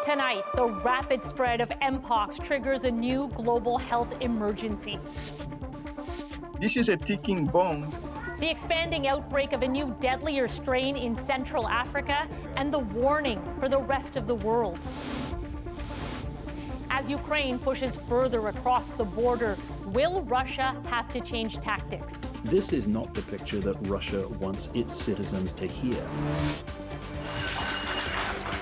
Tonight, the rapid spread of Mpox triggers a new global health emergency. This is a ticking bomb. The expanding outbreak of a new deadlier strain in Central Africa and the warning for the rest of the world. As Ukraine pushes further across the border, will Russia have to change tactics? This is not the picture that Russia wants its citizens to hear.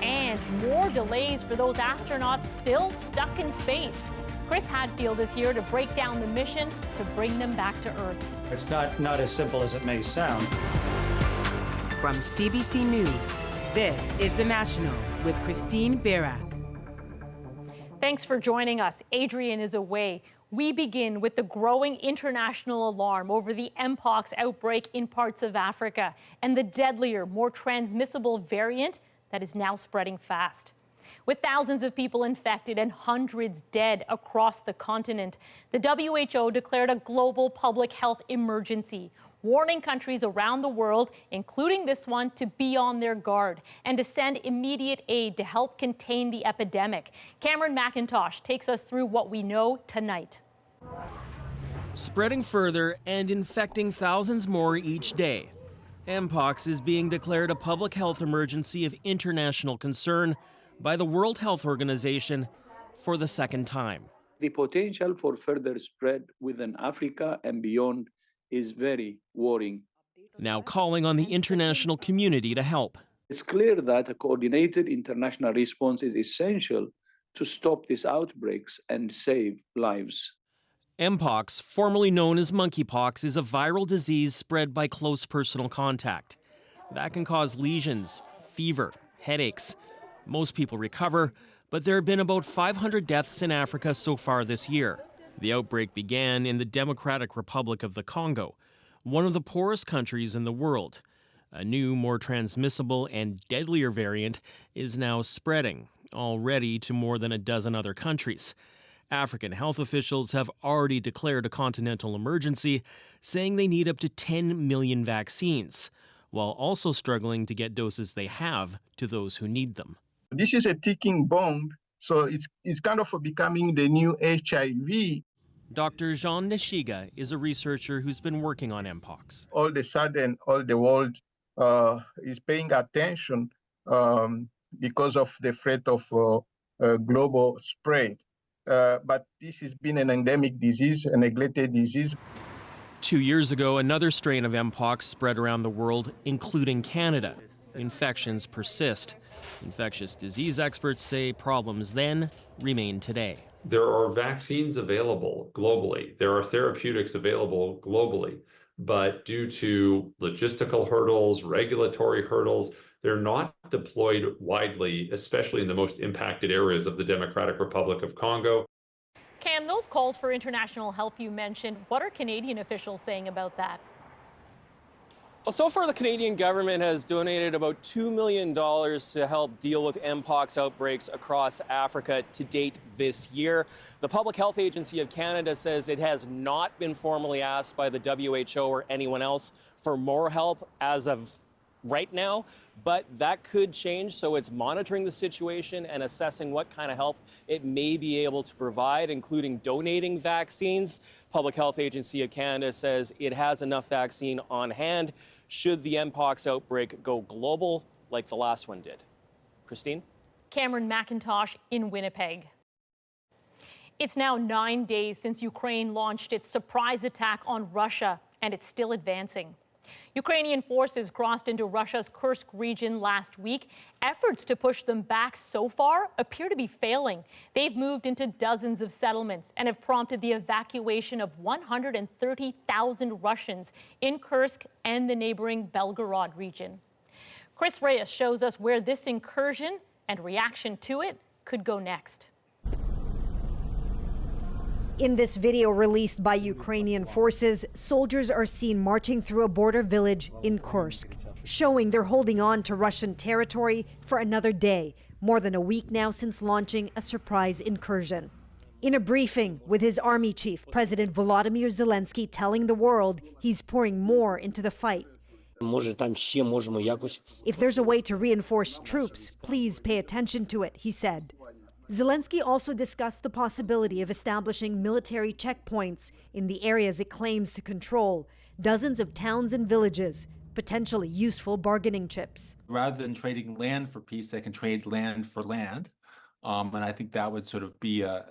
And more delays for those astronauts still stuck in space. Chris Hadfield is here to break down the mission to bring them back to Earth. It's not as simple as it may sound. From CBC News, this is The National with Christine Barak. Thanks for joining us. Adrian is away. We begin with the growing international alarm over the Mpox outbreak in parts of Africa and the deadlier, more transmissible variant that is now spreading fast. With thousands of people infected and hundreds dead across the continent, the WHO declared a global public health emergency, warning countries around the world, including this one, to be on their guard and to send immediate aid to help contain the epidemic. Cameron McIntosh takes us through what we know tonight. Spreading further and infecting thousands more each day, Mpox is being declared a public health emergency of international concern by the World Health Organization for the second time. The potential for further spread within Africa and beyond is very worrying. Now calling on the international community to help. It's clear that a coordinated international response is essential to stop these outbreaks and save lives. Mpox, formerly known as monkeypox, is a viral disease spread by close personal contact. That can cause lesions, fever, headaches. Most people recover, but there have been about 500 deaths in Africa so far this year. The outbreak began in the Democratic Republic of the Congo, one of the poorest countries in the world. A new, more transmissible and deadlier variant is now spreading, already to more than a dozen other countries. African health officials have already declared a continental emergency, saying they need up to 10 million vaccines, while also struggling to get doses they have to those who need them. This is a ticking bomb, so it's kind of becoming the new HIV. Dr. Jean Nishiga is a researcher who's been working on Mpox. All of a sudden, all the world is paying attention because of the threat of global spread. But this has been an endemic disease, a neglected disease. 2 years ago, another strain of Mpox spread around the world, including Canada. Infections persist. Infectious disease experts say problems then remain today. There are vaccines available globally. There are therapeutics available globally. But due to logistical hurdles, regulatory hurdles, they're not deployed widely, especially in the most impacted areas of the Democratic Republic of Congo. Cam, those calls for international help you mentioned, what are Canadian officials saying about that? Well, so far, the Canadian government has donated about $2 million to help deal with Mpox outbreaks across Africa to date this year. The Public Health Agency of Canada says it has not been formally asked by the WHO or anyone else for more help as of right now, but that could change, so it's monitoring the situation and assessing what kind of help it may be able to provide, including donating vaccines. Public Health Agency of Canada says it has enough vaccine on hand should the Mpox outbreak go global like the last one did. Christine? Cameron McIntosh in Winnipeg. It's now 9 days since Ukraine launched its surprise attack on Russia, and it's still advancing. Ukrainian forces crossed into Russia's Kursk region last week. Efforts to push them back so far appear to be failing. They've moved into dozens of settlements and have prompted the evacuation of 130,000 Russians in Kursk and the neighboring Belgorod region. Chris Reyes shows us where this incursion and reaction to it could go next. In this video released by Ukrainian forces, soldiers are seen marching through a border village in Kursk, showing they're holding on to Russian territory for another day, more than a week now since launching a surprise incursion. In a briefing with his army chief, President Volodymyr Zelensky telling the world he's pouring more into the fight. If there's a way to reinforce troops, please pay attention to it, he said. Zelensky also discussed the possibility of establishing military checkpoints in the areas it claims to control, dozens of towns and villages, potentially useful bargaining chips. Rather than trading land for peace, they can trade land for land. And I think that would sort of be a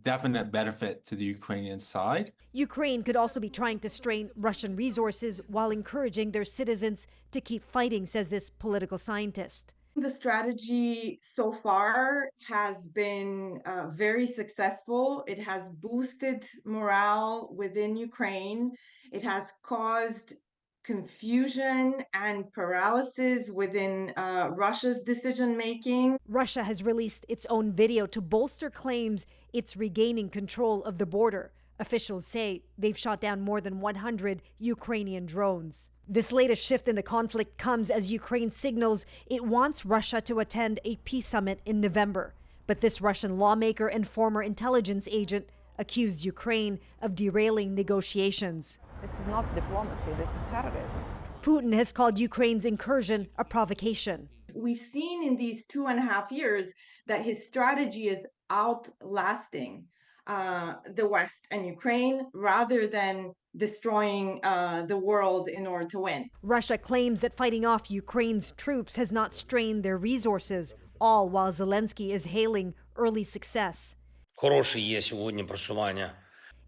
definite benefit to the Ukrainian side. Ukraine could also be trying to strain Russian resources while encouraging their citizens to keep fighting, says this political scientist. The strategy so far has been very successful. It has boosted morale within Ukraine. It has caused confusion and paralysis within Russia's decision-making. Russia has released its own video to bolster claims it's regaining control of the border. Officials say they've shot down more than 100 Ukrainian drones. This latest shift in the conflict comes as Ukraine signals it wants Russia to attend a peace summit in November. But this Russian lawmaker and former intelligence agent accused Ukraine of derailing negotiations. This is not diplomacy, this is terrorism. Putin has called Ukraine's incursion a provocation. We've seen in these 2.5 years that his strategy is outlasting the West and Ukraine rather than destroying the world in order to win. Russia claims that fighting off Ukraine's troops has not strained their resources, all while Zelensky is hailing early success.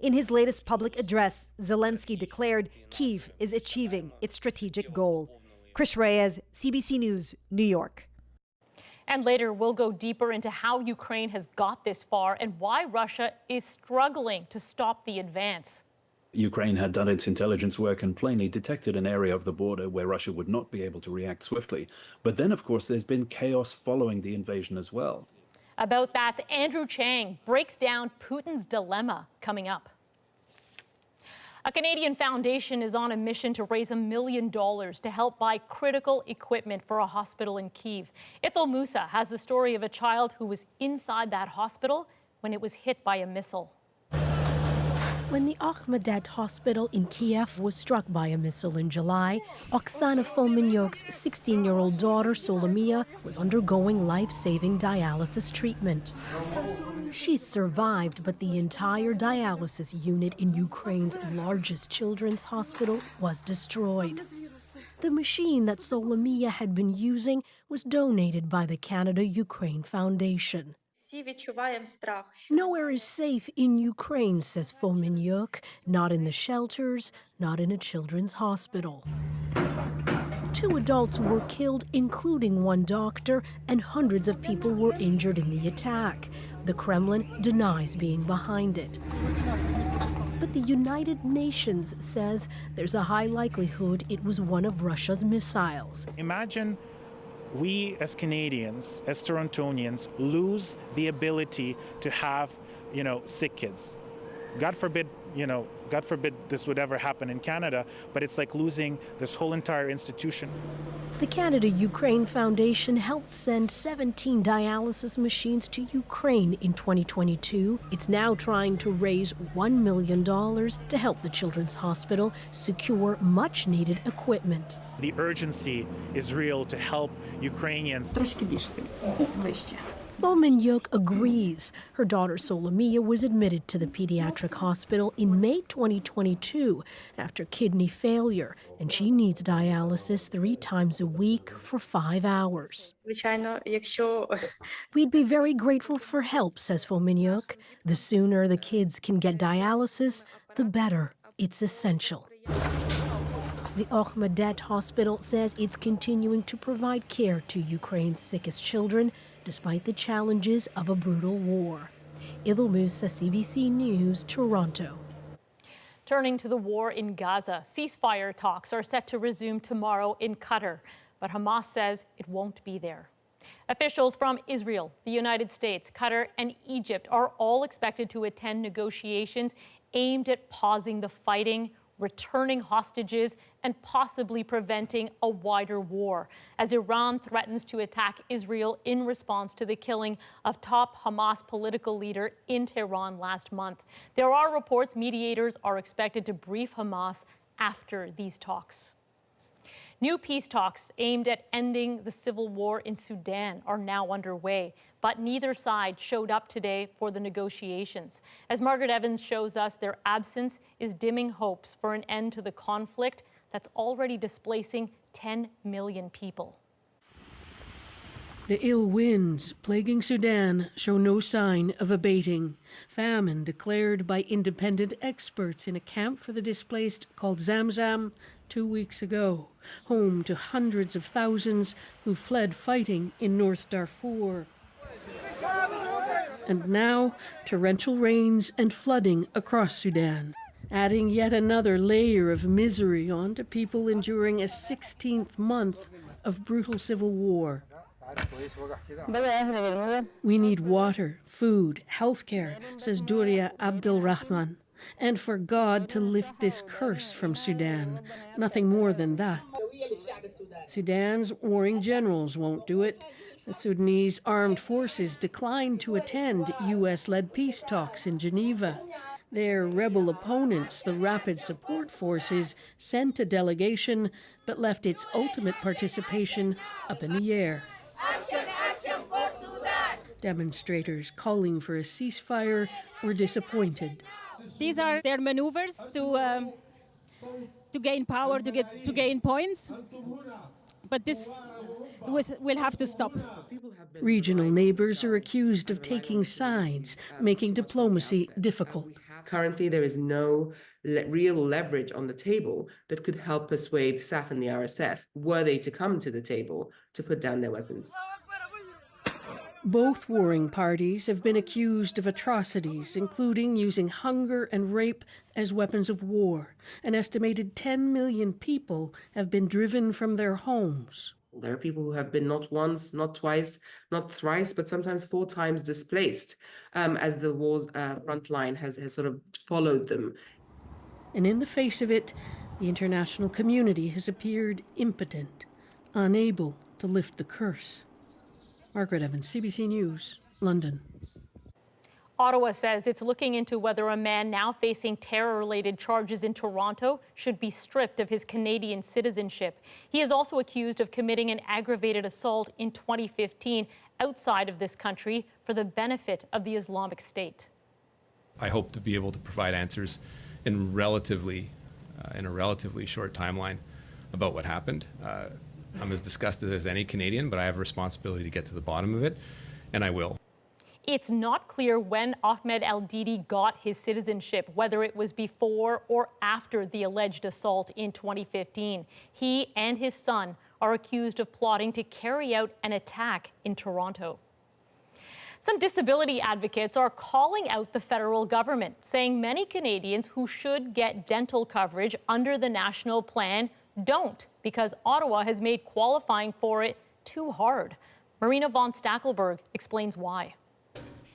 In his latest public address, Zelensky declared Kyiv is achieving its strategic goal. Chris Reyes, CBC News, New York. And later, we'll go deeper into how Ukraine has got this far and why Russia is struggling to stop the advance. Ukraine had done its intelligence work and plainly detected an area of the border where Russia would not be able to react swiftly. But then, of course, there's been chaos following the invasion as well. About that, Andrew Chang breaks down Putin's dilemma coming up. A Canadian foundation is on a mission to raise $1 million to help buy critical equipment for a hospital in Kyiv. Ithel Musa has the story of a child who was inside that hospital when it was hit by a missile. When the Ahmedet hospital in Kiev was struck by a missile in July, Oksana Fomenyuk's 16-year-old daughter, Solomia, was undergoing life-saving dialysis treatment. She survived, but the entire dialysis unit in Ukraine's largest children's hospital was destroyed. The machine that Solomia had been using was donated by the Canada-Ukraine Foundation. Nowhere is safe in Ukraine, says Fomenyuk, not in the shelters, not in a children's hospital. 2 adults were killed, including 1 doctor, and hundreds of people were injured in the attack. The Kremlin denies being behind it. But the United Nations says there's a high likelihood it was one of Russia's missiles. Imagine we as Canadians, as Torontonians, lose the ability to have, sick kids. God forbid this would ever happen in Canada, but it's like losing this whole entire institution. The Canada-Ukraine Foundation helped send 17 dialysis machines to Ukraine in 2022. It's now trying to raise $1 million to help the Children's Hospital secure much-needed equipment. The urgency is real to help Ukrainians. Fomenyuk agrees. Her daughter Solomia was admitted to the pediatric hospital in May 2022 after kidney failure, and she needs dialysis 3 times a week for 5 hours. We'd be very grateful for help, says Fomenyuk. The sooner the kids can get dialysis, the better. It's essential. The Ahmedet hospital says it's continuing to provide care to Ukraine's sickest children, despite the challenges of a brutal war. Ithel Musa, CBC News, Toronto. Turning to the war in Gaza, ceasefire talks are set to resume tomorrow in Qatar, but Hamas says it won't be there. Officials from Israel, the United States, Qatar, and Egypt are all expected to attend negotiations aimed at pausing the fighting, returning hostages, and possibly preventing a wider war, as Iran threatens to attack Israel in response to the killing of top Hamas political leader in Tehran last month. There are reports mediators are expected to brief Hamas after these talks. New peace talks aimed at ending the civil war in Sudan are now underway, but neither side showed up today for the negotiations. As Margaret Evans shows us, their absence is dimming hopes for an end to the conflict that's already displacing 10 million people. The ill winds plaguing Sudan show no sign of abating. Famine declared by independent experts in a camp for the displaced called Zamzam 2 weeks ago, home to hundreds of thousands who fled fighting in North Darfur. And now, torrential rains and flooding across Sudan, adding yet another layer of misery onto people enduring a 16th month of brutal civil war. We need water, food, healthcare, says Duria Abdulrahman, and for God to lift this curse from Sudan. Nothing more than that. Sudan's warring generals won't do it. The Sudanese armed forces declined to attend U.S.-led peace talks in Geneva. Their rebel opponents, the Rapid Support Forces, sent a delegation but left its ultimate participation up in the air. Action for Sudan! Demonstrators calling for a ceasefire were disappointed. These are their maneuvers to gain power, to gain points. But this will have to stop. Regional neighbors are accused of taking sides, making diplomacy difficult. Currently, there is no real leverage on the table that could help persuade SAF and the RSF, were they to come to the table, to put down their weapons. Both warring parties have been accused of atrocities, including using hunger and rape as weapons of war. An estimated 10 million people have been driven from their homes. There are people who have been not once, not twice, not thrice, but sometimes 4 times displaced as the war's front line has sort of followed them. And in the face of it, the international community has appeared impotent, unable to lift the curse. Margaret Evans, CBC News, London. Ottawa says it's looking into whether a man now facing terror-related charges in Toronto should be stripped of his Canadian citizenship. He is also accused of committing an aggravated assault in 2015 outside of this country for the benefit of the Islamic State. I hope to be able to provide answers in a relatively short timeline about what happened. I'm as disgusted as any Canadian, but I have a responsibility to get to the bottom of it, and I will. It's not clear when Ahmed El-Didi got his citizenship, whether it was before or after the alleged assault in 2015. He and his son are accused of plotting to carry out an attack in Toronto. Some disability advocates are calling out the federal government, saying many Canadians who should get dental coverage under the national plan don't, because Ottawa has made qualifying for it too hard. Marina von Stackelberg explains why.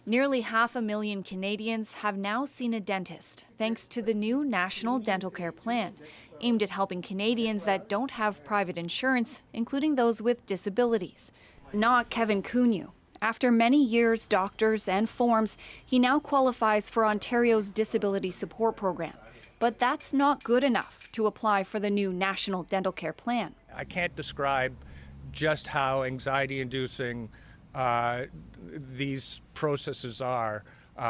Nearly 500,000 Canadians have now seen a dentist thanks to the new National Dental Care Plan, aimed at helping Canadians that don't have private insurance, including those with disabilities. Not Kevin Cunyu. After many years, doctors, and forms, he now qualifies for Ontario's Disability Support Program. But that's not good enough to apply for the new National Dental Care Plan. I can't describe just how anxiety-inducing these processes are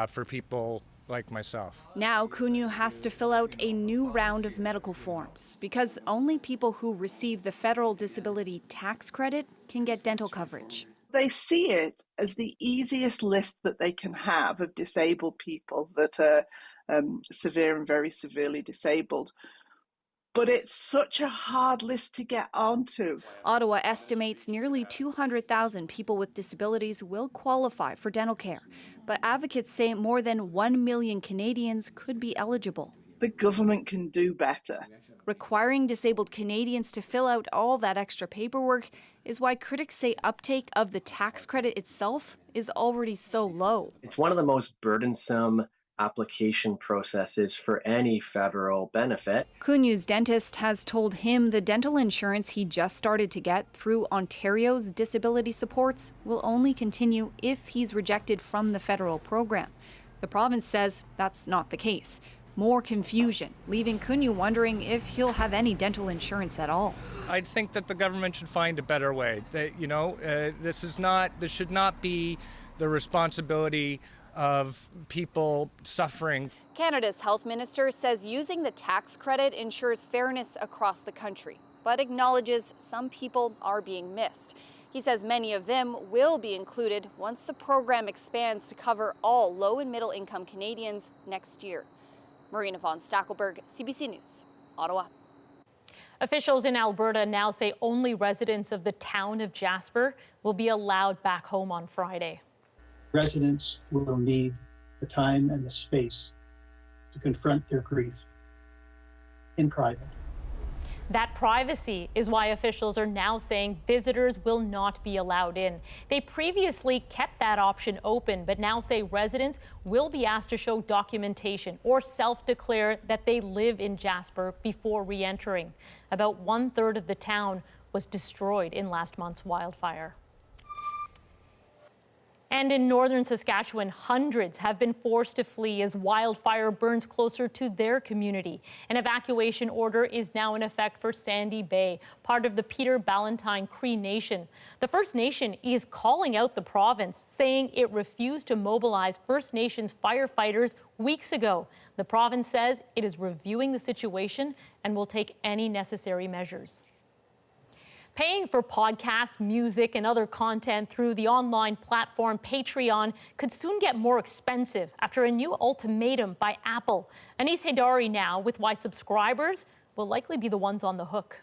for people like myself. Now, Cunyu has to fill out a new round of medical forms because only people who receive the federal disability tax credit can get dental coverage. They see it as the easiest list that they can have of disabled people that are severe and very severely disabled. But it's such a hard list to get onto. Ottawa estimates nearly 200,000 people with disabilities will qualify for dental care, but advocates say more than 1 million Canadians could be eligible. The government can do better. Requiring disabled Canadians to fill out all that extra paperwork is why critics say uptake of the tax credit itself is already so low. It's one of the most burdensome application processes for any federal benefit. Cunyu's dentist has told him the dental insurance he just started to get through Ontario's disability supports will only continue if he's rejected from the federal program. The province says that's not the case. more confusion, leaving Cunha wondering if he'll have any dental insurance at all. I think that the government should find a better way. This should not be the responsibility of people suffering. Canada's health minister says using the tax credit ensures fairness across the country, but acknowledges some people are being missed. He says many of them will be included once the program expands to cover all low and middle income Canadians next year. Marina von Stackelberg, CBC News, Ottawa. Officials in Alberta now say only residents of the town of Jasper will be allowed back home on Friday. Residents will need the time and the space to confront their grief in private. That privacy is why officials are now saying visitors will not be allowed in. They previously kept that option open, but now say residents will be asked to show documentation or self-declare that they live in Jasper before re-entering. About 1/3 of the town was destroyed in last month's wildfire. And in northern Saskatchewan, hundreds have been forced to flee as wildfire burns closer to their community. An evacuation order is now in effect for Sandy Bay, part of the Peter Ballantine Cree Nation. The First Nation is calling out the province, saying it refused to mobilize First Nations firefighters weeks ago. The province says it is reviewing the situation and will take any necessary measures. Paying for podcasts, music, and other content through the online platform Patreon could soon get more expensive after a new ultimatum by Apple. Anis Haidari now with why subscribers will likely be the ones on the hook.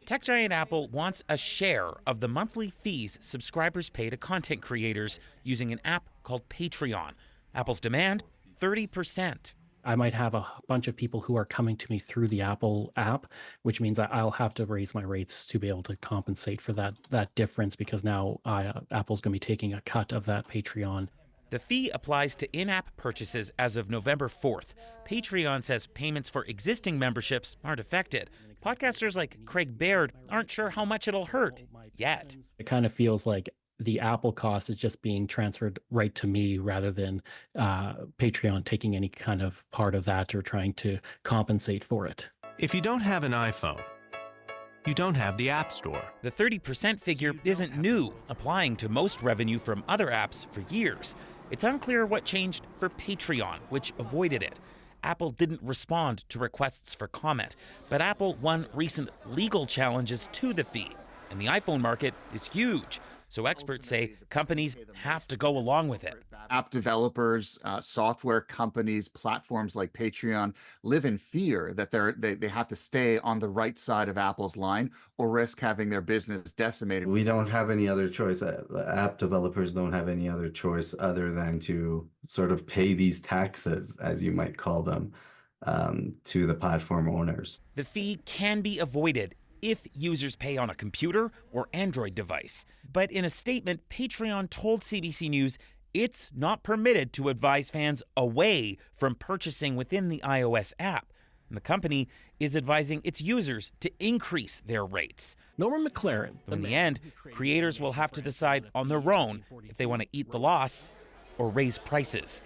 Tech giant Apple wants a share of the monthly fees subscribers pay to content creators using an app called Patreon. Apple's demand, 30%. I might have a bunch of people who are coming to me through the Apple app, which means I'll have to raise my rates to be able to compensate for that difference, because now Apple's going to be taking a cut of that Patreon. The fee applies to in-app purchases as of November 4th. Patreon says payments for existing memberships aren't affected. Podcasters like Craig Baird aren't sure how much it'll hurt yet. It kind of feels like the Apple cost is just being transferred right to me rather than Patreon taking any kind of part of that or trying to compensate for it. If you don't have an iPhone, you don't have the App Store. The 30% figure isn't new, applying to most revenue from other apps for years. It's unclear what changed for Patreon, which avoided it. Apple didn't respond to requests for comment, but Apple won recent legal challenges to the fee, and the iPhone market is huge. So experts say companies have to go along with it. App developers, software companies, platforms like Patreon live in fear that they have to stay on the right side of Apple's line or risk having their business decimated. We don't have any other choice. App developers don't have any other choice other than to sort of pay these taxes, as you might call them, to the platform owners. The fee can be avoided if users pay on a computer or Android device. But in a statement, Patreon told CBC News it's not permitted to advise fans away from purchasing within the iOS app. And the company is advising its users to increase their rates. Norman McLaren. In the end, creators will have to decide on their own if they want to eat the loss or raise prices.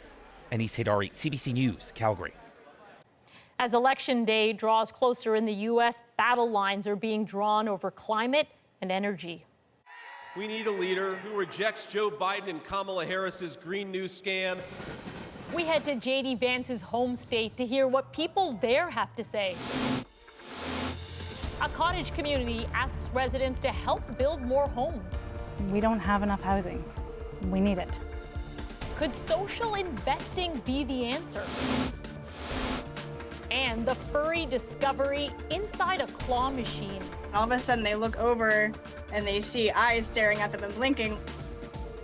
Anis Haidari, CBC News, Calgary. As Election Day draws closer in the U.S., battle lines are being drawn over climate and energy. We need a leader who rejects Joe Biden and Kamala Harris's Green New scam. We head to J.D. Vance's home state to hear what people there have to say. A cottage community asks residents to help build more homes. We don't have enough housing. We need it. Could social investing be the answer? And the furry discovery inside a claw machine. All of a sudden they look over and they see eyes staring at them and blinking.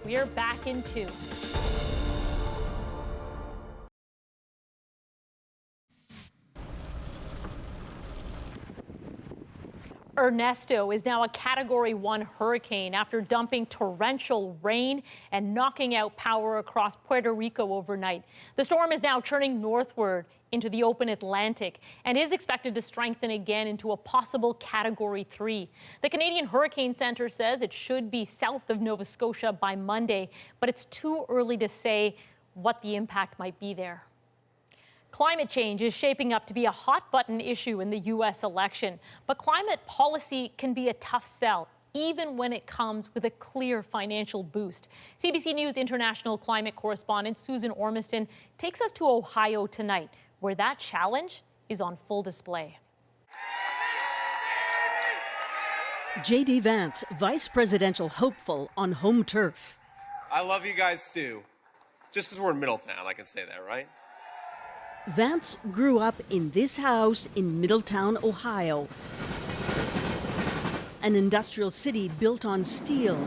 We are back in 2. Ernesto is now a Category 1 hurricane after dumping torrential rain and knocking out power across Puerto Rico overnight. The storm is now turning northward into the open Atlantic and is expected to strengthen again into a possible Category 3. The Canadian Hurricane Centre says it should be south of Nova Scotia by Monday, but it's too early to say what the impact might be there. Climate change is shaping up to be a hot-button issue in the U.S. election, but climate policy can be a tough sell, even when it comes with a clear financial boost. CBC News international climate correspondent Susan Ormiston takes us to Ohio tonight, where that challenge is on full display. J.D. Vance, vice presidential hopeful on home turf. I love you guys too. Just because we're in Middletown, I can say that, right? Vance grew up in this house in Middletown, Ohio, an industrial city built on steel,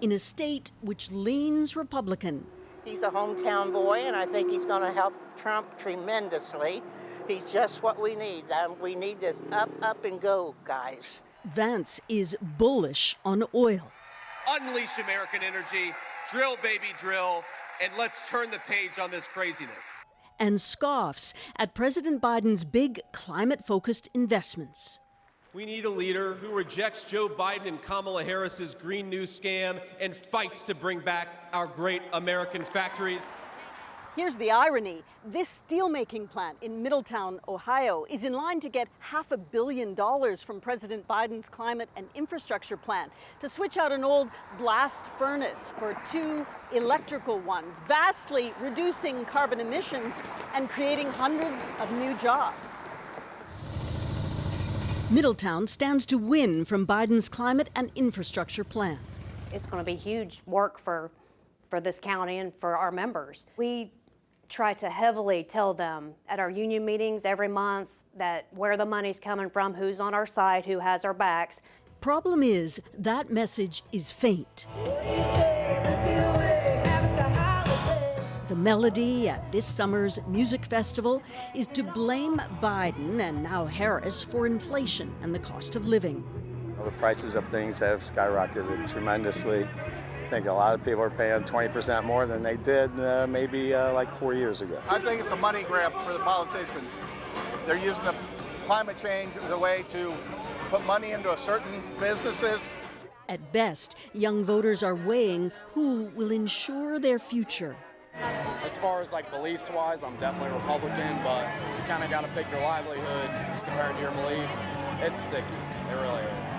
in a state which leans Republican. He's a hometown boy, and I think he's going to help Trump tremendously. He's just what we need. We need this up, up, and go, guys. Vance is bullish on oil. Unleash American energy, drill, baby, drill, and let's turn the page on this craziness. And scoffs at President Biden's big climate-focused investments. We need a leader who rejects Joe Biden and Kamala Harris's Green New scam and fights to bring back our great American factories. Here's the irony. This steelmaking plant in Middletown, Ohio, is in line to get $500 million from President Biden's climate and infrastructure plan to switch out an old blast furnace for 2 electrical ones, vastly reducing carbon emissions and creating hundreds of new jobs. Middletown stands to win from Biden's climate and infrastructure plan. It's going to be huge work for this county and for our members. We try to heavily tell them at our union meetings every month that where the money's coming from, who's on our side, who has our backs. Problem is, that message is faint. The melody at this summer's music festival is to blame Biden and now Harris for inflation and the cost of living. Well, the prices of things have skyrocketed tremendously. I think a lot of people are paying 20% more than they did maybe like 4 years ago. I think it's a money grab for the politicians. They're using the climate change as a way to put money into certain businesses. At best, young voters are weighing who will ensure their future. As far as like beliefs wise, I'm definitely Republican, but you kind of got to pick your livelihood compared to your beliefs. It's sticky, it really is.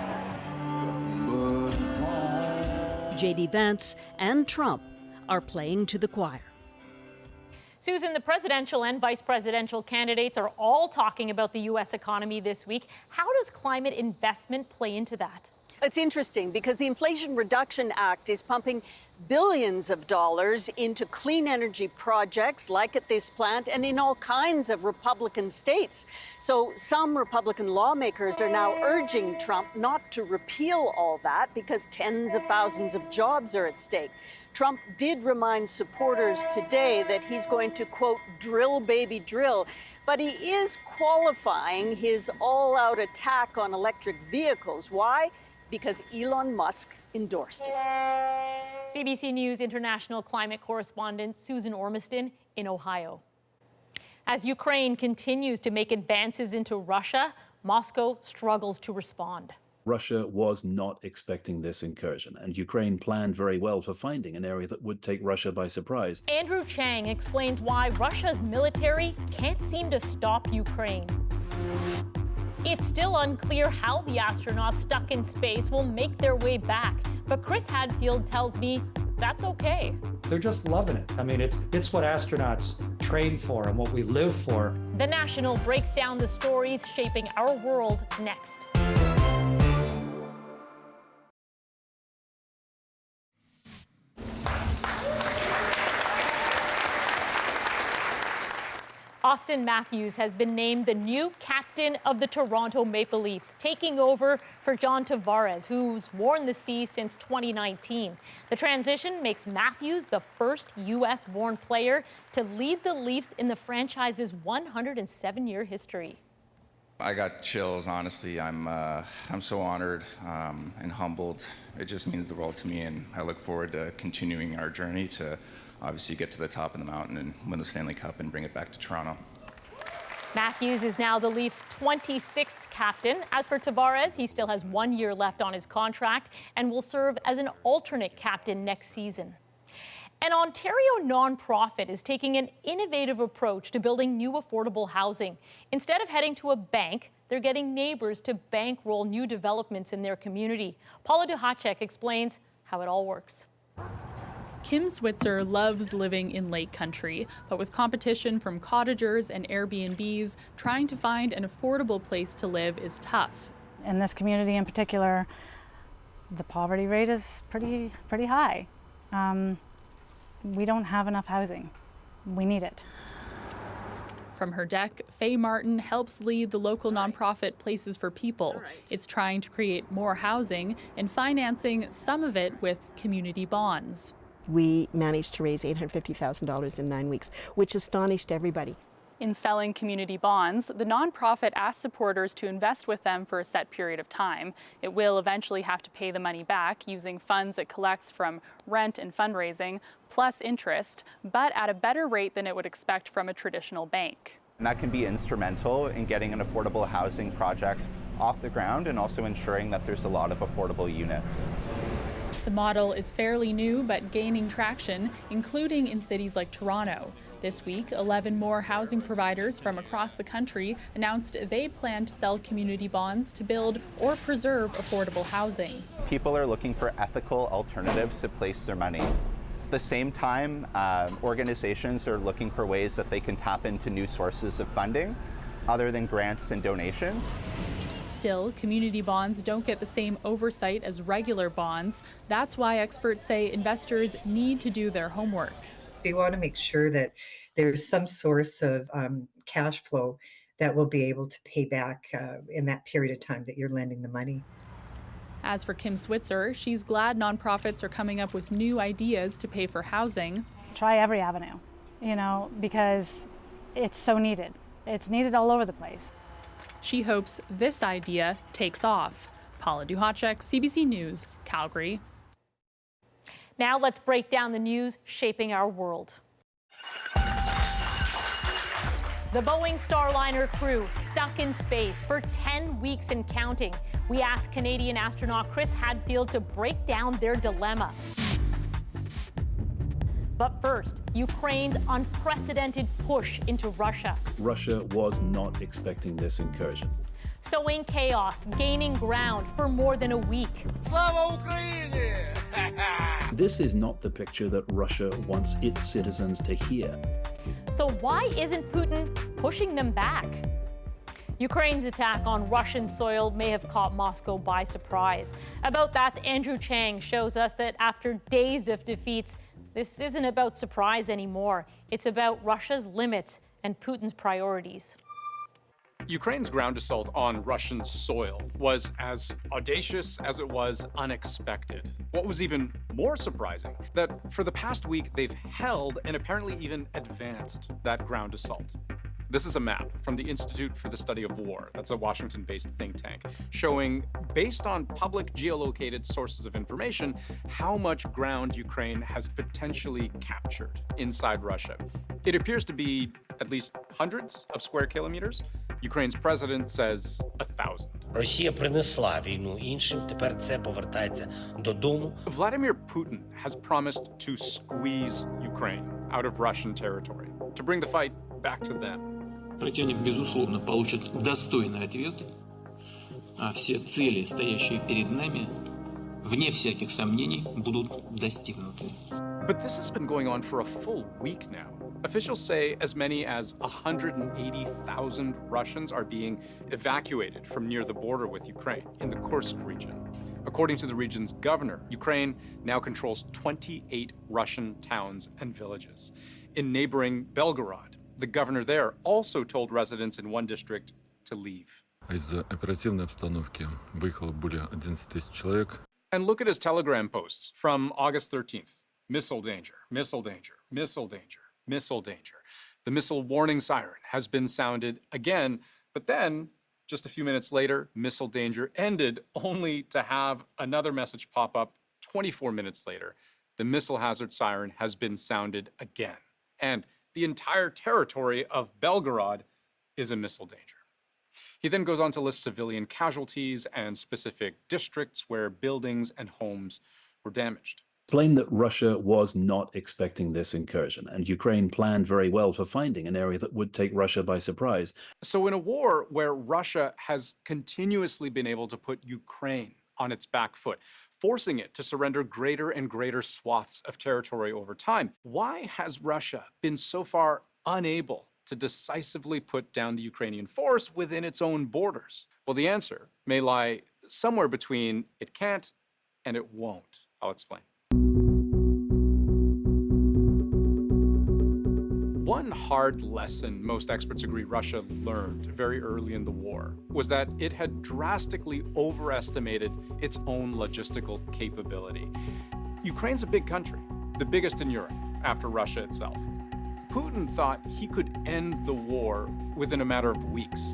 J.D. Vance and Trump are playing to the choir. Susan, the presidential and vice presidential candidates are all talking about the U.S. economy this week. How does climate investment play into that? It's interesting because the Inflation Reduction Act is pumping billions of dollars into clean energy projects like at this plant and in all kinds of Republican states. So some Republican lawmakers are now urging Trump not to repeal all that because tens of thousands of jobs are at stake. Trump did remind supporters today that he's going to, quote, drill, baby, drill. But he is qualifying his all-out attack on electric vehicles. Why? Because Elon Musk endorsed it. CBC News international climate correspondent Susan Ormiston in Ohio. As Ukraine continues to make advances into Russia, Moscow struggles to respond. Russia was not expecting this incursion, and Ukraine planned very well for finding an area that would take Russia by surprise. Andrew Chang explains why Russia's military can't seem to stop Ukraine. It's still unclear how the astronauts stuck in space will make their way back, but Chris Hadfield tells me that's okay. They're just loving it. I mean, it's what astronauts train for and what we live for. The National breaks down the stories shaping our world next. Auston Matthews has been named the new captain of the Toronto Maple Leafs, taking over for John Tavares, who's worn the C since 2019. The transition makes Matthews the first U.S.-born player to lead the Leafs in the franchise's 107-year history. I got chills, honestly. I'm so honored and humbled. It just means the world to me, and I look forward to continuing our journey to obviously get to the top of the mountain and win the Stanley Cup and bring it back to Toronto. Matthews is now the Leafs' 26th captain. As for Tavares, he still has 1 year left on his contract and will serve as an alternate captain next season. An Ontario nonprofit is taking an innovative approach to building new affordable housing. Instead of heading to a bank, they're getting neighbors to bankroll new developments in their community. Paula Duhacek explains how it all works. Kim Switzer loves living in Lake Country, but with competition from cottagers and Airbnbs, trying to find an affordable place to live is tough. In this community in particular, the poverty rate is pretty high. We don't have enough housing. We need it. From her deck, Faye Martin helps lead the local nonprofit Places for People. It's trying to create more housing and financing some of it with community bonds. We managed to raise $850,000 in 9 weeks, which astonished everybody. In selling community bonds, the nonprofit asks supporters to invest with them for a set period of time. It will eventually have to pay the money back using funds it collects from rent and fundraising, plus interest, but at a better rate than it would expect from a traditional bank. And that can be instrumental in getting an affordable housing project off the ground and also ensuring that there's a lot of affordable units. The model is fairly new but gaining traction, including in cities like Toronto. This week, 11 more housing providers from across the country announced they plan to sell community bonds to build or preserve affordable housing. People are looking for ethical alternatives to place their money. At the same time, organizations are looking for ways that they can tap into new sources of funding other than grants and donations. Still, community bonds don't get the same oversight as regular bonds. That's why experts say investors need to do their homework. They want to make sure that there's some source of cash flow that will be able to pay back in that period of time that you're lending the money. As for Kim Switzer, she's glad nonprofits are coming up with new ideas to pay for housing. Try every avenue, because it's so needed. It's needed all over the place. She hopes this idea takes off. Paula Duhacek, CBC News, Calgary. Now let's break down the news shaping our world. The Boeing Starliner crew stuck in space for 10 weeks and counting. We asked Canadian astronaut Chris Hadfield to break down their dilemma. But first, Ukraine's unprecedented push into Russia. Russia was not expecting this incursion. Sowing chaos, gaining ground for more than a week. Slava Ukraini! This is not the picture that Russia wants its citizens to hear. So why isn't Putin pushing them back? Ukraine's attack on Russian soil may have caught Moscow by surprise. About that, Andrew Chang shows us that after days of defeats, this isn't about surprise anymore. It's about Russia's limits and Putin's priorities. Ukraine's ground assault on Russian soil was as audacious as it was unexpected. What was even more surprising, that for the past week, they've held and apparently even advanced that ground assault. This is a map from the Institute for the Study of War, that's a Washington-based think tank, showing, based on public geolocated sources of information, how much ground Ukraine has potentially captured inside Russia. It appears to be at least hundreds of square kilometers. Ukraine's president says 1,000. Росія принесла війну іншим, тепер це повертається додому. Vladimir Putin has promised to squeeze Ukraine out of Russian territory, to bring the fight back to them. Противник, безусловно, получит достойный ответ, а все цели, стоящие перед нами, вне всяких сомнений, будут достигнуты. But this has been going on for a full week now. Officials say as many as 180,000 Russians are being evacuated from near the border with Ukraine in the Kursk region. According to the region's governor, Ukraine now controls 28 Russian towns and villages. In neighboring Belgorod, the governor there also told residents in one district to leave. Из-за оперативной обстановки выехало более 11 тысяч человек. And look at his Telegram posts from August 13th. Missile danger, missile danger, missile danger, missile danger. The missile warning siren has been sounded again, but then just a few minutes later, missile danger ended, only to have another message pop up 24 minutes later. The missile hazard siren has been sounded again. And the entire territory of Belgorod is in missile danger. He then goes on to list civilian casualties and specific districts where buildings and homes were damaged. Explained that Russia was not expecting this incursion, and Ukraine planned very well for finding an area that would take Russia by surprise. So in a war where Russia has continuously been able to put Ukraine on its back foot, forcing it to surrender greater and greater swaths of territory over time, why has Russia been so far unable to decisively put down the Ukrainian force within its own borders? Well, the answer may lie somewhere between it can't and it won't. I'll explain. One hard lesson most experts agree Russia learned very early in the war was that it had drastically overestimated its own logistical capability. Ukraine's a big country, the biggest in Europe after Russia itself. Putin thought he could end the war within a matter of weeks.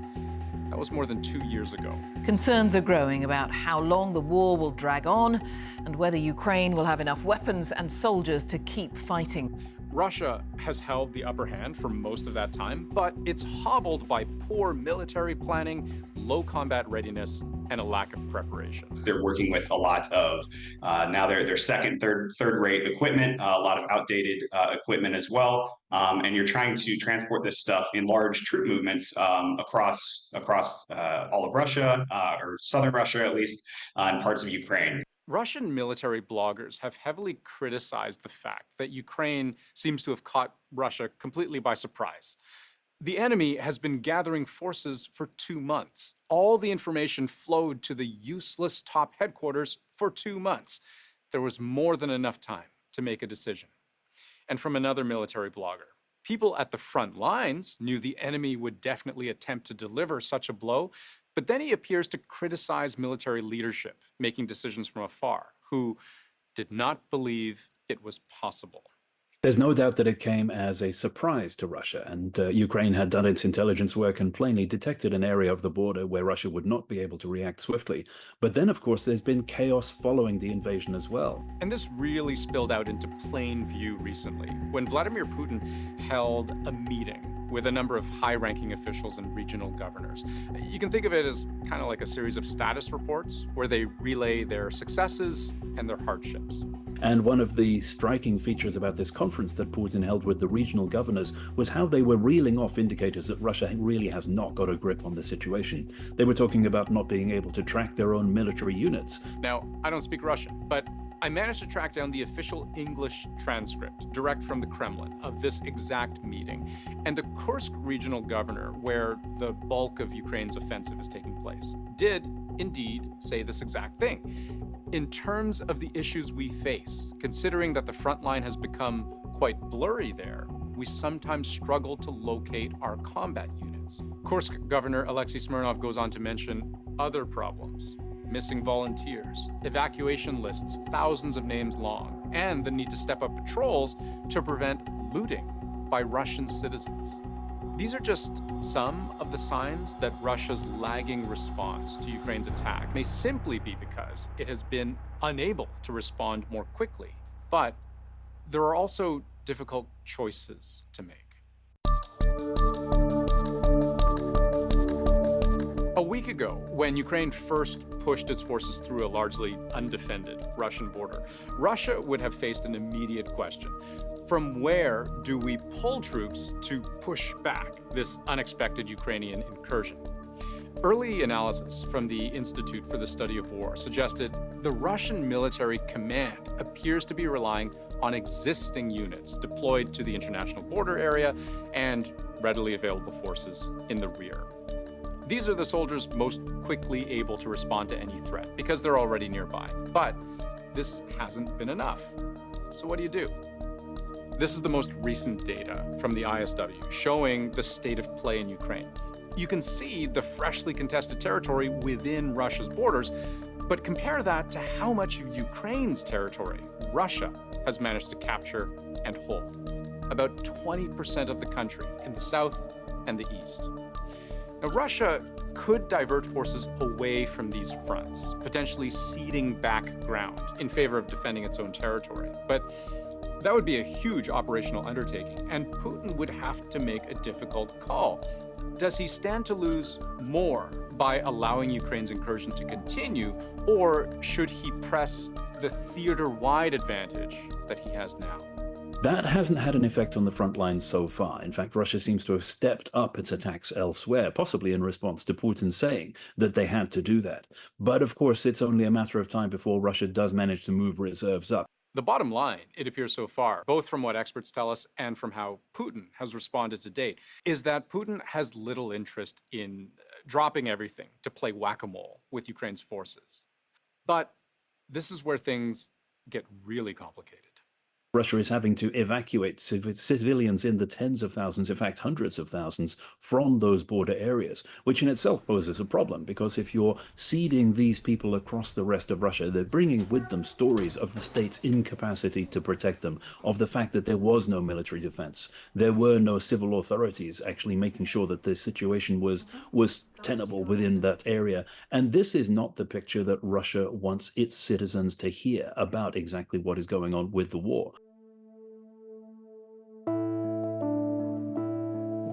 That was more than 2 years ago. Concerns are growing about how long the war will drag on and whether Ukraine will have enough weapons and soldiers to keep fighting. Russia has held the upper hand for most of that time, but it's hobbled by poor military planning, low combat readiness, and a lack of preparation. They're working with a lot of now they're second, third-rate equipment, a lot of outdated equipment as well, and you're trying to transport this stuff in large troop movements across all of Russia, or southern Russia at least, and parts of Ukraine. Russian military bloggers have heavily criticized the fact that Ukraine seems to have caught Russia completely by surprise. The enemy has been gathering forces for 2 months. All the information flowed to the useless top headquarters for 2 months. There was more than enough time to make a decision. And from another military blogger, people at the front lines knew the enemy would definitely attempt to deliver such a blow, but then he appears to criticize military leadership, making decisions from afar, who did not believe it was possible. There's no doubt that it came as a surprise to Russia, and Ukraine had done its intelligence work and plainly detected an area of the border where Russia would not be able to react swiftly. But then, of course, there's been chaos following the invasion as well. And this really spilled out into plain view recently, when Vladimir Putin held a meeting with a number of high-ranking officials and regional governors. You can think of it as kind of like a series of status reports where they relay their successes and their hardships. And one of the striking features about this conference that Putin held with the regional governors was how they were reeling off indicators that Russia really has not got a grip on the situation. They were talking about not being able to track their own military units. Now, I don't speak Russian, but I managed to track down the official English transcript, direct from the Kremlin, of this exact meeting. And the Kursk regional governor, where the bulk of Ukraine's offensive is taking place, did indeed say this exact thing. In terms of the issues we face, considering that the front line has become quite blurry there, we sometimes struggle to locate our combat units. Kursk Governor Alexei Smirnov goes on to mention other problems: missing volunteers, evacuation lists thousands of names long, and the need to step up patrols to prevent looting by Russian citizens. These are just some of the signs that Russia's lagging response to Ukraine's attack may simply be because it has been unable to respond more quickly. But there are also difficult choices to make. A week ago, when Ukraine first pushed its forces through a largely undefended Russian border, Russia would have faced an immediate question. From where do we pull troops to push back this unexpected Ukrainian incursion? Early analysis from the Institute for the Study of War suggested the Russian military command appears to be relying on existing units deployed to the international border area and readily available forces in the rear. These are the soldiers most quickly able to respond to any threat because they're already nearby. But this hasn't been enough. So what do? This is the most recent data from the ISW showing the state of play in Ukraine. You can see the freshly contested territory within Russia's borders, but compare that to how much of Ukraine's territory Russia has managed to capture and hold. About 20% of the country in the south and the east. Now, Russia could divert forces away from these fronts, potentially ceding back ground in favor of defending its own territory. But that would be a huge operational undertaking, and Putin would have to make a difficult call. Does he stand to lose more by allowing Ukraine's incursion to continue, or should he press the theater-wide advantage that he has now. That hasn't had an effect on the front lines so far. In fact, Russia seems to have stepped up its attacks elsewhere, possibly in response to Putin saying that they had to do that. But of course, it's only a matter of time before Russia does manage to move reserves up. The bottom line, it appears so far, both from what experts tell us and from how Putin has responded to date, is that Putin has little interest in dropping everything to play whack-a-mole with Ukraine's forces. But this is where things get really complicated. Russia is having to evacuate civilians in the tens of thousands, in fact, hundreds of thousands from those border areas, which in itself poses a problem, because if you're seeding these people across the rest of Russia, they're bringing with them stories of the state's incapacity to protect them, of the fact that there was no military defense. There were no civil authorities actually making sure that the situation was tenable within that area. And this is not the picture that Russia wants its citizens to hear about exactly what is going on with the war.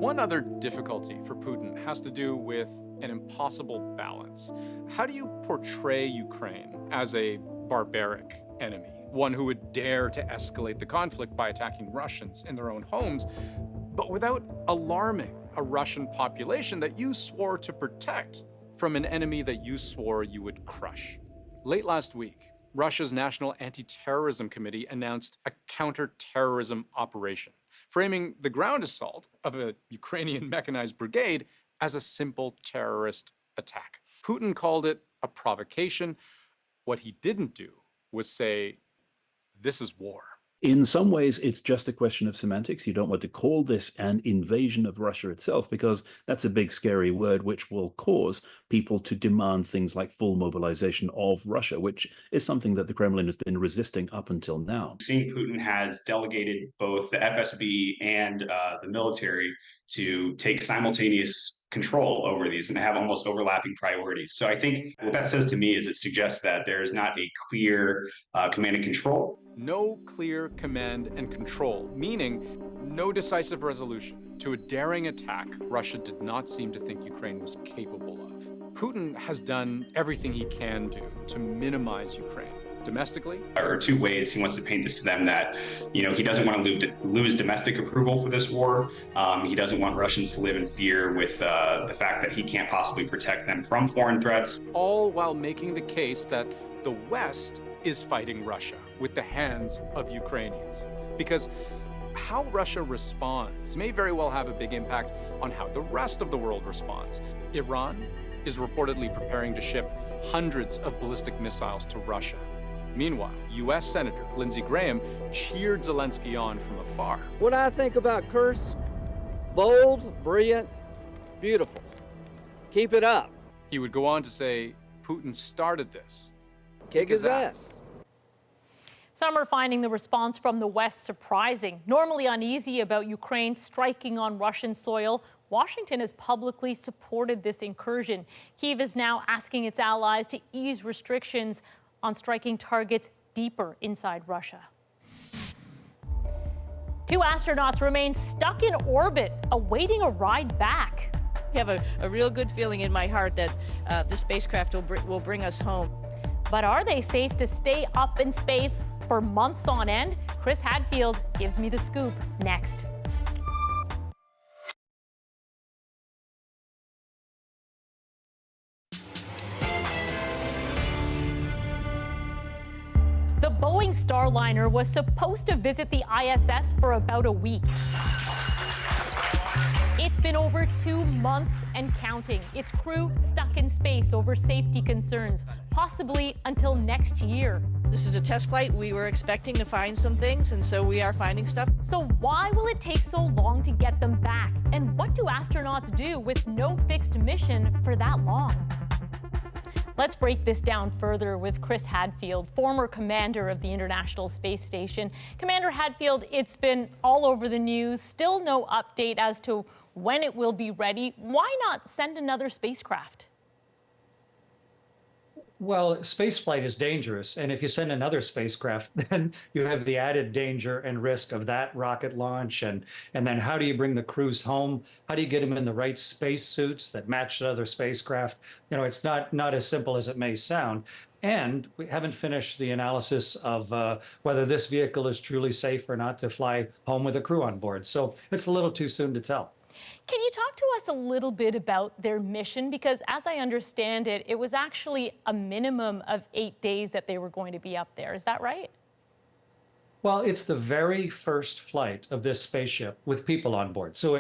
One other difficulty for Putin has to do with an impossible balance. How do you portray Ukraine as a barbaric enemy, one who would dare to escalate the conflict by attacking Russians in their own homes, but without alarming a Russian population that you swore to protect from an enemy that you swore you would crush? Late last week, Russia's National Anti-Terrorism Committee announced a counter-terrorism operation, framing the ground assault of a Ukrainian mechanized brigade as a simple terrorist attack. Putin called it a provocation. What he didn't do was say, this is war. In some ways, it's just a question of semantics. You don't want to call this an invasion of Russia itself, because that's a big, scary word which will cause people to demand things like full mobilization of Russia, which is something that the Kremlin has been resisting up until now. Seeing Putin has delegated both the FSB and the military to take simultaneous control over these and have almost overlapping priorities. So I think what that says to me is it suggests that there is not a clear command and control. No clear command and control, meaning no decisive resolution to a daring attack Russia did not seem to think Ukraine was capable of. Putin has done everything he can do to minimize Ukraine. Domestically? There are two ways he wants to paint this to them: that, he doesn't want to lose domestic approval for this war. He doesn't want Russians to live in fear with the fact that he can't possibly protect them from foreign threats. All while making the case that the West is fighting Russia with the hands of Ukrainians. Because how Russia responds may very well have a big impact on how the rest of the world responds. Iran is reportedly preparing to ship hundreds of ballistic missiles to Russia. Meanwhile, U.S. Senator Lindsey Graham cheered Zelensky on from afar. What I think about Kursk: bold, brilliant, beautiful. Keep it up. He would go on to say Putin started this. Kick his ass. Some are finding the response from the West surprising. Normally uneasy about Ukraine striking on Russian soil, Washington has publicly supported this incursion. Kyiv is now asking its allies to ease restrictions on striking targets deeper inside Russia. 2 astronauts remain stuck in orbit, awaiting a ride back. I have a real good feeling in my heart that the spacecraft will bring us home. But are they safe to stay up in space for months on end? Chris Hadfield gives me the scoop next. The Boeing Starliner was supposed to visit the ISS for about a week. It's been over 2 months and counting. Its crew stuck in space over safety concerns, possibly until next year. This is a test flight. We were expecting to find some things, and so we are finding stuff. So why will it take so long to get them back? And what do astronauts do with no fixed mission for that long? Let's break this down further with Chris Hadfield, former commander of the International Space Station. Commander Hadfield, it's been all over the news, still no update as to when it will be ready. Why not send another spacecraft? Well, spaceflight is dangerous, and if you send another spacecraft, then you have the added danger and risk of that rocket launch, and then how do you bring the crews home? How do you get them in the right space suits that match the other spacecraft? It's not as simple as it may sound. And we haven't finished the analysis of whether this vehicle is truly safe or not to fly home with a crew on board. So it's a little too soon to tell. Can you talk to us a little bit about their mission? Because as I understand it, it was actually a minimum of 8 days that they were going to be up there. Is that right? Well, it's the very first flight of this spaceship with people on board. So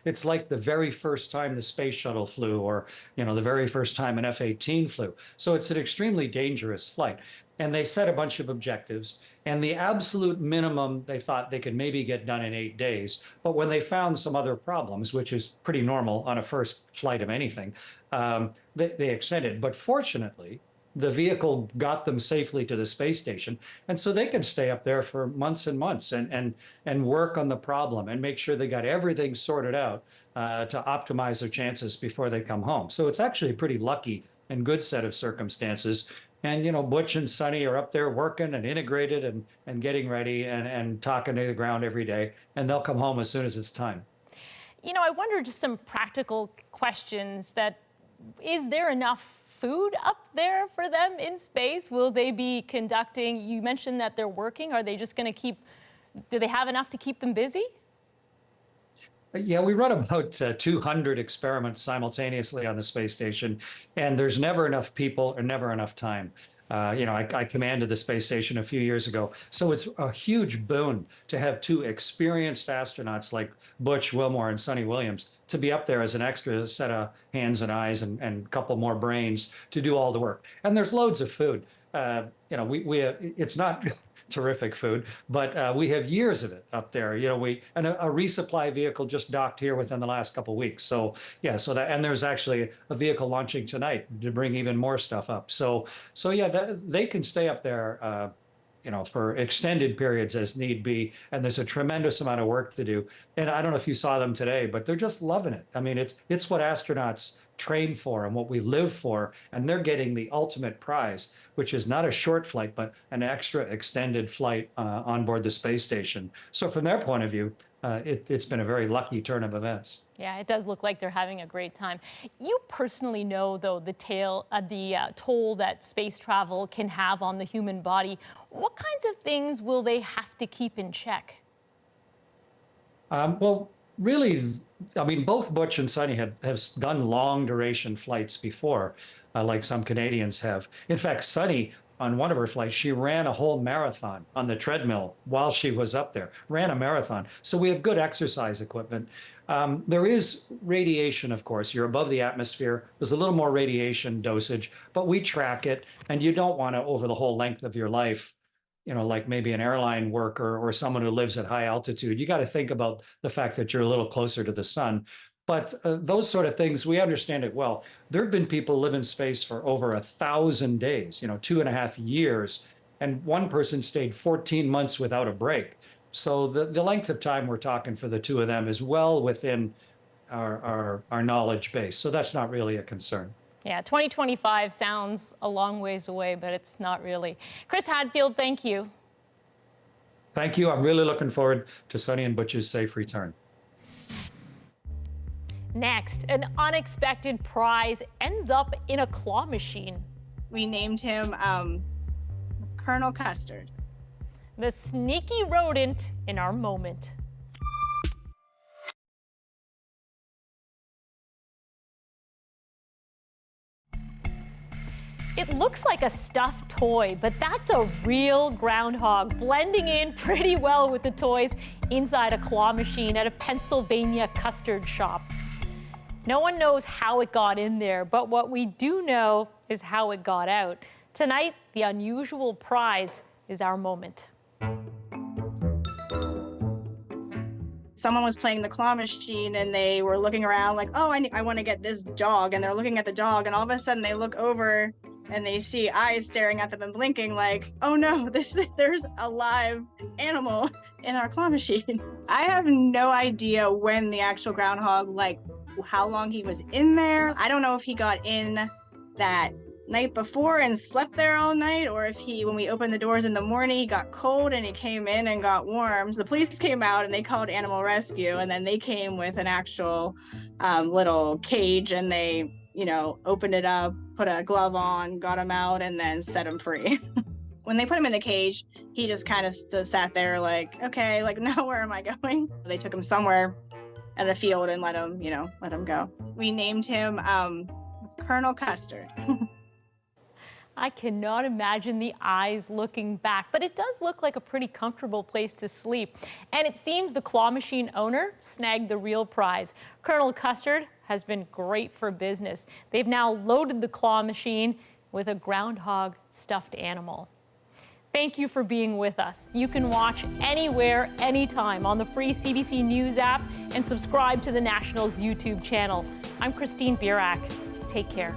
it's like the very first time the space shuttle flew, or the very first time an F-18 flew. So it's an extremely dangerous flight. And they set a bunch of objectives. And the absolute minimum they thought they could maybe get done in 8 days. But when they found some other problems, which is pretty normal on a first flight of anything, they extended. But fortunately, the vehicle got them safely to the space station. And so they can stay up there for months and months and work on the problem and make sure they got everything sorted out to optimize their chances before they come home. So it's actually a pretty lucky and good set of circumstances. And, Butch and Sonny are up there working and integrated and getting ready and talking to the ground every day. And they'll come home as soon as it's time. I wonder, just some practical questions, is there enough food up there for them in space? Will they be conducting, you mentioned that they're working, are they just going to do they have enough to keep them busy? Yeah, we run about 200 experiments simultaneously on the space station, and there's never enough people or never enough time. I commanded the space station a few years ago, so it's a huge boon to have two experienced astronauts like Butch Wilmore and Sonny Williams to be up there as an extra set of hands and eyes and a couple more brains to do all the work. And there's loads of food. It's not terrific food, but we have years of it up there. And a resupply vehicle just docked here within the last couple of weeks. So yeah, and there's actually a vehicle launching tonight to bring even more stuff up. So yeah, they can stay up there, for extended periods as need be. And there's a tremendous amount of work to do. And I don't know if you saw them today, but they're just loving it. I mean, it's what astronauts train for and what we live for, and they're getting the ultimate prize, which is not a short flight, but an extra extended flight on board the space station. So from their point of view, it's been a very lucky turn of events. Yeah, it does look like they're having a great time. You personally know, though, the toll that space travel can have on the human body. What kinds of things will they have to keep in check? Well, really, I mean, both Butch and Sonny have done long duration flights before, like some Canadians have. In fact, Sonny, on one of her flights, she ran a whole marathon on the treadmill while she was up there, ran a marathon. So we have good exercise equipment. There is radiation, of course. You're above the atmosphere. There's a little more radiation dosage, but we track it. And you don't want to, over the whole length of your life, like maybe an airline worker or someone who lives at high altitude, you got to think about the fact that you're a little closer to the sun. But those sort of things, we understand it well. There have been people live in space for over 1,000 days, 2.5 years, and one person stayed 14 months without a break. So the length of time we're talking for the two of them is well within our knowledge base. So that's not really a concern. Yeah, 2025 sounds a long ways away, but it's not really. Chris Hadfield, thank you. Thank you. I'm really looking forward to Sonny and Butch's safe return. Next, an unexpected prize ends up in a claw machine. We named him Colonel Custard. The sneaky rodent in our moment. It looks like a stuffed toy, but that's a real groundhog, blending in pretty well with the toys inside a claw machine at a Pennsylvania custard shop. No one knows how it got in there, but what we do know is how it got out. Tonight, the unusual prize is our moment. Someone was playing the claw machine and they were looking around like, oh, I want to get this dog. And they're looking at the dog, and all of a sudden they look over and they see eyes staring at them and blinking like, oh no, there's a live animal in our claw machine. I have no idea when the actual groundhog, like how long he was in there. I don't know if he got in that night before and slept there all night, or if when we opened the doors in the morning, he got cold and he came in and got worms. The police came out and they called animal rescue, and then they came with an actual little cage, and they you know, opened it up, put a glove on, got him out, and then set him free. When they put him in the cage, he just kind of sat there like, okay, like, now where am I going? They took him somewhere at a field and let him go. We named him Colonel Custard. I cannot imagine the eyes looking back, but it does look like a pretty comfortable place to sleep. And it seems the claw machine owner snagged the real prize. Colonel Custard has been great for business. They've now loaded the claw machine with a groundhog stuffed animal. Thank you for being with us. You can watch anywhere, anytime on the free CBC News app and subscribe to the National's YouTube channel. I'm Christine Birak. Take care.